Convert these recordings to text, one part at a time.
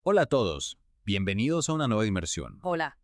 Hola a todos, bienvenidos a una nueva inmersión. Hola.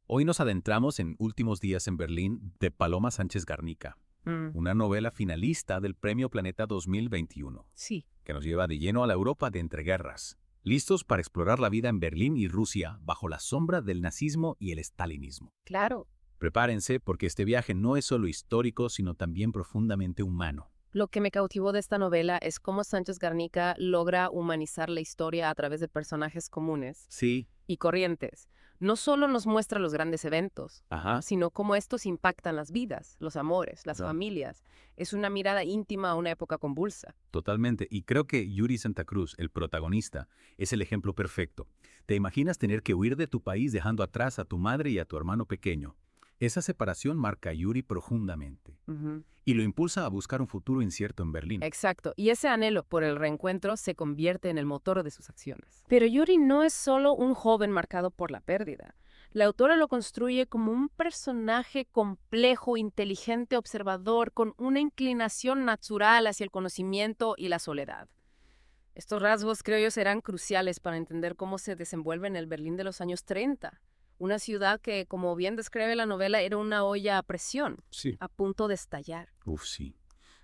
Hoy nos adentramos en Últimos días en Berlín de Paloma Sánchez Garnica, Mm, una novela finalista del Premio Planeta 2021, sí, que nos lleva de lleno a la Europa de entreguerras, listos para explorar la vida en Berlín y Rusia bajo la sombra del nazismo y el stalinismo. claro. Prepárense porque este viaje no es solo histórico, sino también profundamente humano. Lo que me cautivó de esta novela es cómo Sánchez Garnica logra humanizar la historia a través de personajes comunes Sí, y corrientes. No solo nos muestra los grandes eventos, ajá, sino cómo estos impactan las vidas, los amores, las claro. familias. Es una mirada íntima a una época convulsa. Totalmente. Y creo que Yuri Santa Cruz, el protagonista, es el ejemplo perfecto. ¿Te imaginas tener que huir de tu país dejando atrás a tu madre y a tu hermano pequeño? Esa separación marca a Yuri profundamente Ujú. y lo impulsa a buscar un futuro incierto en Berlín. Exacto, y ese anhelo por el reencuentro se convierte en el motor de sus acciones. Pero Yuri no es solo un joven marcado por la pérdida. La autora lo construye como un personaje complejo, inteligente, observador, con una inclinación natural hacia el conocimiento y la soledad. Estos rasgos, creo yo, serán cruciales para entender cómo se desenvuelve en el Berlín de los años 30, una ciudad que, como bien describe la novela, era una olla a presión, Sí. a punto de estallar. Uf, sí.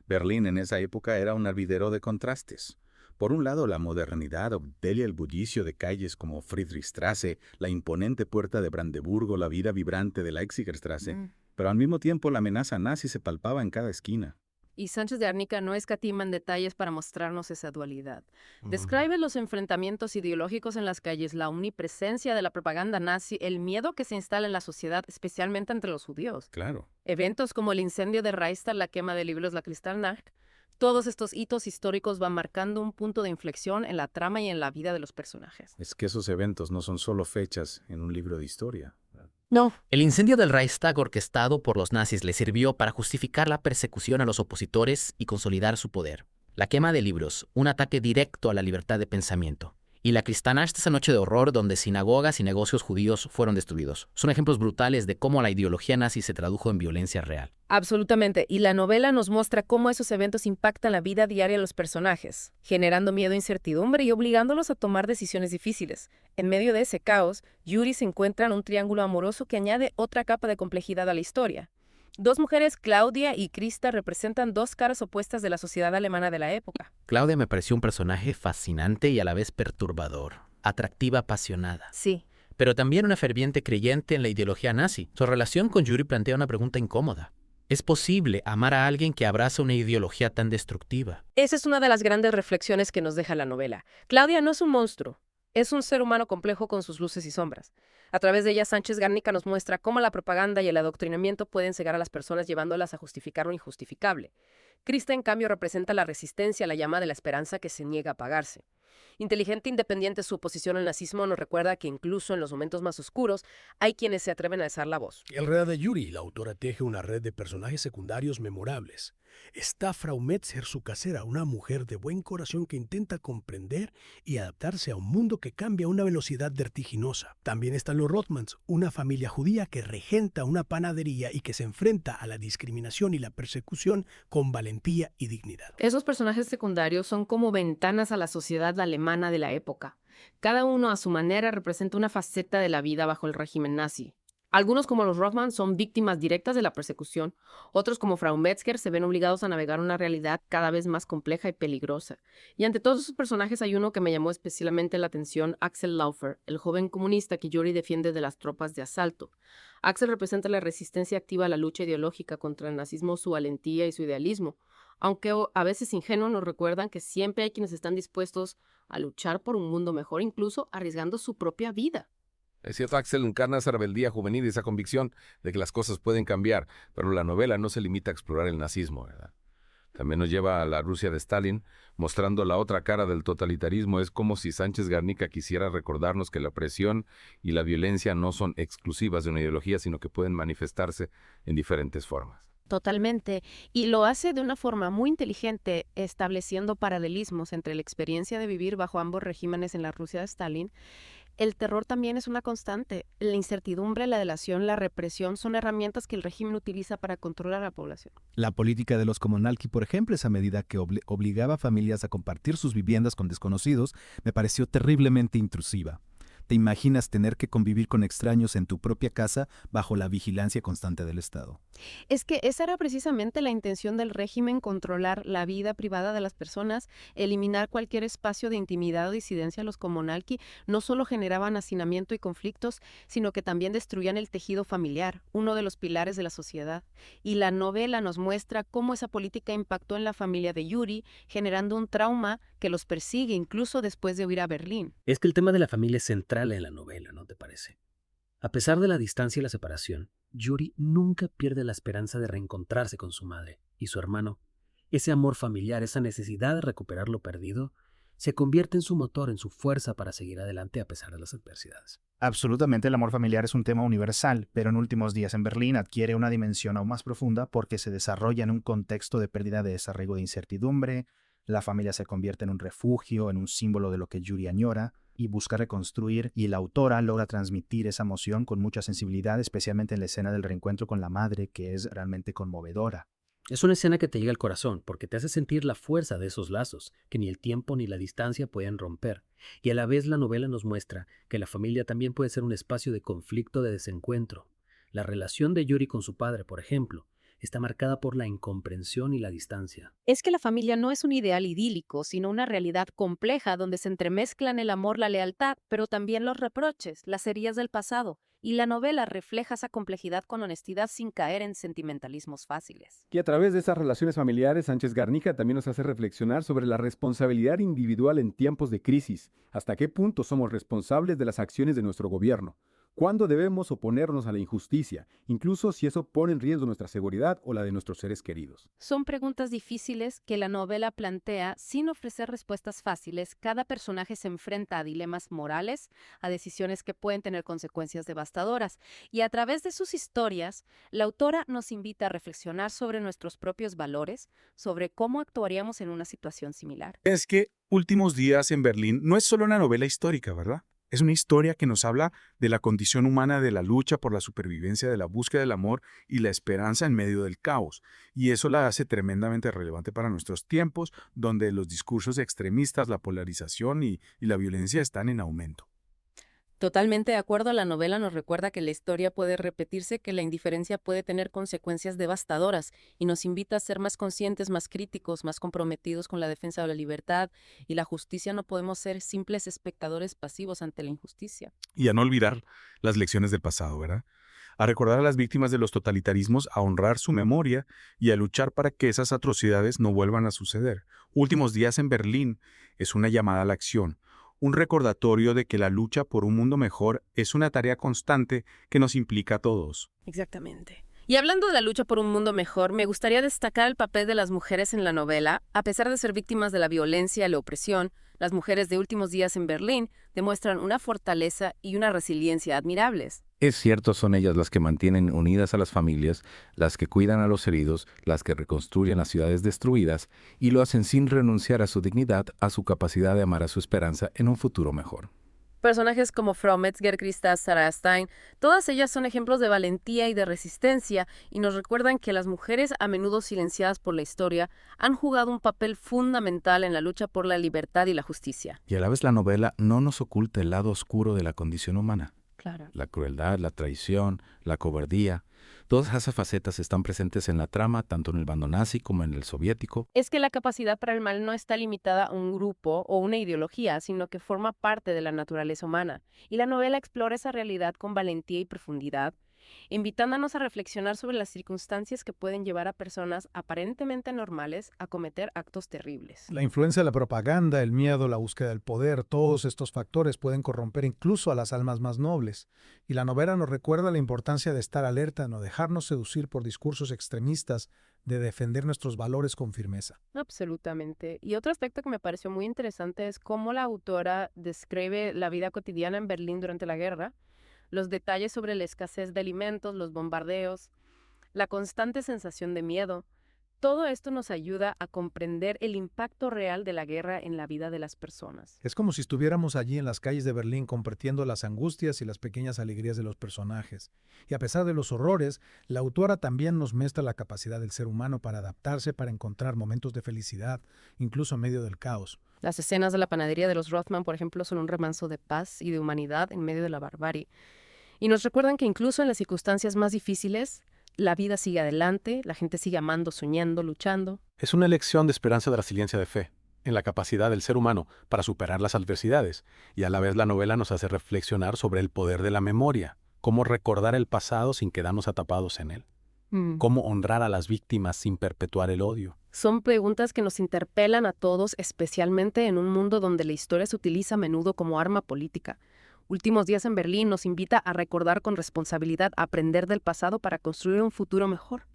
Berlín en esa época era un hervidero de contrastes. Por un lado, la modernidad obdelia el bullicio de calles como Friedrichstraße, la imponente puerta de Brandeburgo, la vida vibrante de la Exegerstraße, pero al mismo tiempo la amenaza nazi se palpaba en cada esquina. Y Sánchez de Arnica no escatima en detalles para mostrarnos esa dualidad. Ujú. Describe los enfrentamientos ideológicos en las calles, la omnipresencia de la propaganda nazi, el miedo que se instala en la sociedad, especialmente entre los judíos. Claro. Eventos como el incendio de Reichstag, la quema de libros, la Kristallnacht, todos estos hitos históricos van marcando un punto de inflexión en la trama y en la vida de los personajes. Es que esos eventos no son solo fechas en un libro de historia. No. El incendio del Reichstag orquestado por los nazis le sirvió para justificar la persecución a los opositores y consolidar su poder. La quema de libros, un ataque directo a la libertad de pensamiento. Y la Kristallnacht, esa noche de horror donde sinagogas y negocios judíos fueron destruidos. Son ejemplos brutales de cómo la ideología nazi se tradujo en violencia real. Absolutamente, y la novela nos muestra cómo esos eventos impactan la vida diaria de los personajes, generando miedo e incertidumbre y obligándolos a tomar decisiones difíciles. En medio de ese caos, Yuri se encuentra en un triángulo amoroso que añade otra capa de complejidad a la historia. Dos mujeres, Claudia y Krista, representan dos caras opuestas de la sociedad alemana de la época. Claudia me pareció un personaje fascinante y a la vez perturbador, atractiva, apasionada, Sí, pero también una ferviente creyente en la ideología nazi. Su relación con Yuri plantea una pregunta incómoda. ¿Es posible amar a alguien que abraza una ideología tan destructiva? esa es una de las grandes reflexiones que nos deja la novela. Claudia no es un monstruo, es un ser humano complejo con sus luces y sombras. A través de ella, Sánchez Garnica nos muestra cómo la propaganda y el adoctrinamiento pueden cegar a las personas llevándolas a justificar lo injustificable. Krista, en cambio, representa la resistencia a la llama de la esperanza que se niega a apagarse. Inteligente e independiente, su oposición al nazismo nos recuerda que incluso en los momentos más oscuros hay quienes se atreven a alzar la voz. Alrededor de Yuri, la autora teje una red de personajes secundarios memorables. Está Frau Metzer, su casera, una mujer de buen corazón que intenta comprender y adaptarse a un mundo que cambia a una velocidad vertiginosa. También están los Rothmans, una familia judía que regenta una panadería y que se enfrenta a la discriminación y la persecución con valentía y dignidad. Esos personajes secundarios son como ventanas a la sociedad alemana de la época. Cada uno a su manera representa una faceta de la vida bajo el régimen nazi. Algunos, como los Rothman, son víctimas directas de la persecución. Otros, como Frau Metzger, se ven obligados a navegar una realidad cada vez más compleja y peligrosa. Y ante todos esos personajes hay uno que me llamó especialmente la atención: Axel Laufer, el joven comunista que Yuri defiende de las tropas de asalto. Axel representa la resistencia activa a la lucha ideológica contra el nazismo, su valentía y su idealismo. Aunque a veces ingenuos, nos recuerdan que siempre hay quienes están dispuestos a luchar por un mundo mejor, incluso arriesgando su propia vida. Es cierto, Axel encarna esa rebeldía juvenil y esa convicción de que las cosas pueden cambiar, pero la novela no se limita a explorar el nazismo, ¿verdad? También nos lleva a la Rusia de Stalin, mostrando la otra cara del totalitarismo. Es como si Sánchez Garnica quisiera recordarnos que la opresión y la violencia no son exclusivas de una ideología, sino que pueden manifestarse en diferentes formas. Totalmente. Y lo hace de una forma muy inteligente, estableciendo paralelismos entre la experiencia de vivir bajo ambos regímenes en la Rusia de Stalin El terror también es una constante. La incertidumbre, la delación, la represión son herramientas que el régimen utiliza para controlar a la población. La política de los comunalki, por ejemplo, esa medida que obligaba a familias a compartir sus viviendas con desconocidos, me pareció terriblemente intrusiva. ¿Te imaginas tener que convivir con extraños en tu propia casa bajo la vigilancia constante del Estado? Es que esa era precisamente la intención del régimen, controlar la vida privada de las personas, eliminar cualquier espacio de intimidad o disidencia. Los comunalki no solo generaban hacinamiento y conflictos, sino que también destruían el tejido familiar, uno de los pilares de la sociedad. Y la novela nos muestra cómo esa política impactó en la familia de Yuri, generando un trauma que los persigue incluso después de huir a Berlín. Es que el tema de la familia es central en la novela, ¿no te parece? A pesar de la distancia y la separación, Yuri nunca pierde la esperanza de reencontrarse con su madre y su hermano. Ese amor familiar, esa necesidad de recuperar lo perdido, se convierte en su motor, en su fuerza para seguir adelante a pesar de las adversidades. Absolutamente, el amor familiar es un tema universal, pero en Últimos días en Berlín adquiere una dimensión aún más profunda porque se desarrolla en un contexto de pérdida de desarraigo de incertidumbre. La familia se convierte en un refugio, en un símbolo de lo que Yuri añora y busca reconstruir, y la autora logra transmitir esa emoción con mucha sensibilidad, especialmente en la escena del reencuentro con la madre, que es realmente conmovedora. Es una escena que te llega al corazón porque te hace sentir la fuerza de esos lazos que ni el tiempo ni la distancia pueden romper. Y a la vez la novela nos muestra que la familia también puede ser un espacio de conflicto, de desencuentro. La relación de Yuri con su padre, por ejemplo, está marcada por la incomprensión y la distancia. Es que la familia no es un ideal idílico, sino una realidad compleja donde se entremezclan el amor, la lealtad, pero también los reproches, las heridas del pasado. Y la novela refleja esa complejidad con honestidad sin caer en sentimentalismos fáciles. Y a través de esas relaciones familiares, Sánchez Garnica también nos hace reflexionar sobre la responsabilidad individual en tiempos de crisis. ¿Hasta qué punto somos responsables de las acciones de nuestro gobierno? ¿Cuándo debemos oponernos a la injusticia, incluso si eso pone en riesgo nuestra seguridad o la de nuestros seres queridos? Son preguntas difíciles que la novela plantea sin ofrecer respuestas fáciles. Cada personaje se enfrenta a dilemas morales, a decisiones que pueden tener consecuencias devastadoras. Y a través de sus historias, la autora nos invita a reflexionar sobre nuestros propios valores, sobre cómo actuaríamos en una situación similar. Es que Últimos días en Berlín no es solo una novela histórica, ¿verdad? Es una historia que nos habla de la condición humana, de la lucha por la supervivencia, de la búsqueda del amor y la esperanza en medio del caos. Y eso la hace tremendamente relevante para nuestros tiempos, donde los discursos extremistas, la polarización y la violencia están en aumento. Totalmente de acuerdo, la novela nos recuerda que la historia puede repetirse, que la indiferencia puede tener consecuencias devastadoras y nos invita a ser más conscientes, más críticos, más comprometidos con la defensa de la libertad y la justicia. No podemos ser simples espectadores pasivos ante la injusticia. Y a no olvidar las lecciones del pasado, ¿verdad? A recordar a las víctimas de los totalitarismos, a honrar su memoria y a luchar para que esas atrocidades no vuelvan a suceder. Últimos días en Berlín es una llamada a la acción. Un recordatorio de que la lucha por un mundo mejor es una tarea constante que nos implica a todos. Exactamente. Y hablando de la lucha por un mundo mejor, me gustaría destacar el papel de las mujeres en la novela. A pesar de ser víctimas de la violencia y la opresión, las mujeres de Últimos días en Berlín demuestran una fortaleza y una resiliencia admirables. Es cierto, son ellas las que mantienen unidas a las familias, las que cuidan a los heridos, las que reconstruyen las ciudades destruidas y lo hacen sin renunciar a su dignidad, a su capacidad de amar a su esperanza en un futuro mejor. Personajes como Frau Metzger, Christa, Sarah Stein, todas ellas son ejemplos de valentía y de resistencia y nos recuerdan que las mujeres, a menudo silenciadas por la historia, han jugado un papel fundamental en la lucha por la libertad y la justicia. Y a la vez la novela no nos oculta el lado oscuro de la condición humana. Claro. La crueldad, la traición, la cobardía. Todas esas facetas están presentes en la trama, tanto en el bando nazi como en el soviético. Es que la capacidad para el mal no está limitada a un grupo o una ideología, sino que forma parte de la naturaleza humana. Y la novela explora esa realidad con valentía y profundidad, invitándonos a reflexionar sobre las circunstancias que pueden llevar a personas aparentemente normales a cometer actos terribles. La influencia de la propaganda, el miedo, la búsqueda del poder, todos estos factores pueden corromper incluso a las almas más nobles. Y la novela nos recuerda la importancia de estar alerta, no dejarnos seducir por discursos extremistas, de defender nuestros valores con firmeza. Absolutamente. Y otro aspecto que me pareció muy interesante es cómo la autora describe la vida cotidiana en Berlín durante la guerra, los detalles sobre la escasez de alimentos, los bombardeos, la constante sensación de miedo. Todo esto nos ayuda a comprender el impacto real de la guerra en la vida de las personas. Es como si estuviéramos allí en las calles de Berlín compartiendo las angustias y las pequeñas alegrías de los personajes. Y a pesar de los horrores, la autora también nos muestra la capacidad del ser humano para adaptarse, para encontrar momentos de felicidad, incluso en medio del caos. Las escenas de la panadería de los Rothman, por ejemplo, son un remanso de paz y de humanidad en medio de la barbarie. Y nos recuerdan que incluso en las circunstancias más difíciles, la vida sigue adelante, la gente sigue amando, soñando, luchando. Es una lección de esperanza de resiliencia de fe, en la capacidad del ser humano para superar las adversidades, y a la vez la novela nos hace reflexionar sobre el poder de la memoria, cómo recordar el pasado sin quedarnos atrapados en él, cómo honrar a las víctimas sin perpetuar el odio. Son preguntas que nos interpelan a todos, especialmente en un mundo donde la historia se utiliza a menudo como arma política. Últimos días en Berlín nos invita a recordar con responsabilidad, a aprender del pasado para construir un futuro mejor.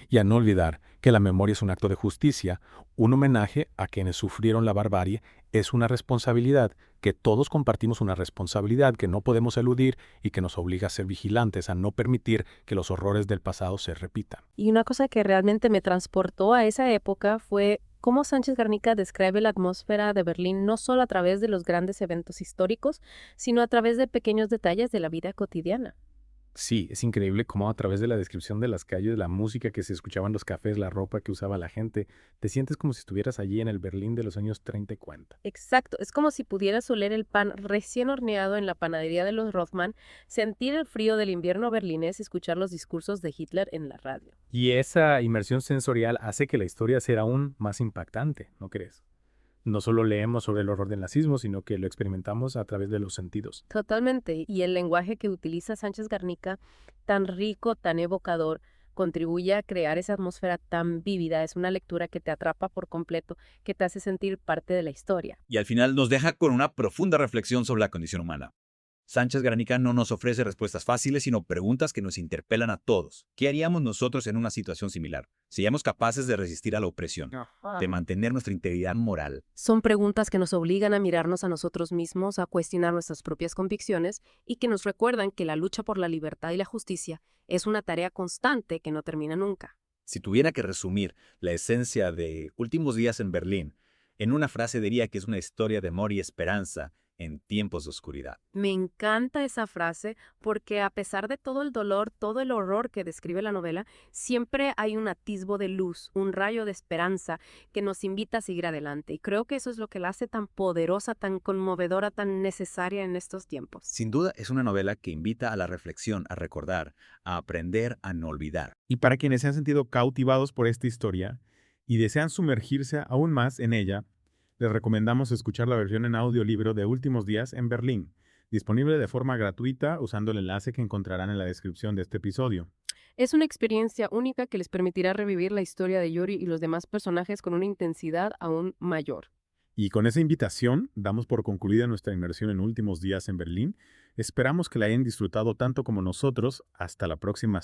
Y a no olvidar que la memoria es un acto de justicia, un homenaje a quienes sufrieron la barbarie, es una responsabilidad, que todos compartimos una responsabilidad que no podemos eludir y que nos obliga a ser vigilantes, a no permitir que los horrores del pasado se repitan. Y una cosa que realmente me transportó a esa época fue cómo Sánchez Garnica describe la atmósfera de Berlín no solo a través de los grandes eventos históricos, sino a través de pequeños detalles de la vida cotidiana. Sí, es increíble cómo a través de la descripción de las calles, la música que se escuchaba en los cafés, la ropa que usaba la gente, te sientes como si estuvieras allí en el Berlín de los años 30 y 40. Exacto, es como si pudieras oler el pan recién horneado en la panadería de los Rothman, sentir el frío del invierno berlinés y escuchar los discursos de Hitler en la radio. Y esa inmersión sensorial hace que la historia sea aún más impactante, ¿no crees? No solo leemos sobre el horror del nazismo, sino que lo experimentamos a través de los sentidos. Totalmente, y el lenguaje que utiliza Sánchez Garnica, tan rico, tan evocador, contribuye a crear esa atmósfera tan vívida. Es una lectura que te atrapa por completo, que te hace sentir parte de la historia. Y al final nos deja con una profunda reflexión sobre la condición humana. Sánchez Garnica no nos ofrece respuestas fáciles, sino preguntas que nos interpelan a todos. ¿Qué haríamos nosotros en una situación similar? ¿Seríamos capaces de resistir a la opresión, de mantener nuestra integridad moral? Son preguntas que nos obligan a mirarnos a nosotros mismos, a cuestionar nuestras propias convicciones y que nos recuerdan que la lucha por la libertad y la justicia es una tarea constante que no termina nunca. Si tuviera que resumir la esencia de Últimos días en Berlín, en una frase diría que es una historia de amor y esperanza en tiempos de oscuridad. Me encanta esa frase porque a pesar de todo el dolor, todo el horror que describe la novela, siempre hay un atisbo de luz, un rayo de esperanza que nos invita a seguir adelante. Y creo que eso es lo que la hace tan poderosa, tan conmovedora, tan necesaria en estos tiempos. Sin duda es una novela que invita a la reflexión, a recordar, a aprender, a no olvidar. Y para quienes se han sentido cautivados por esta historia y desean sumergirse aún más en ella, les recomendamos escuchar la versión en audiolibro de Últimos días en Berlín, disponible de forma gratuita usando el enlace que encontrarán en la descripción de este episodio. Es una experiencia única que les permitirá revivir la historia de Yuri y los demás personajes con una intensidad aún mayor. Y con esa invitación, damos por concluida nuestra inmersión en Últimos días en Berlín. Esperamos que la hayan disfrutado tanto como nosotros. Hasta la próxima.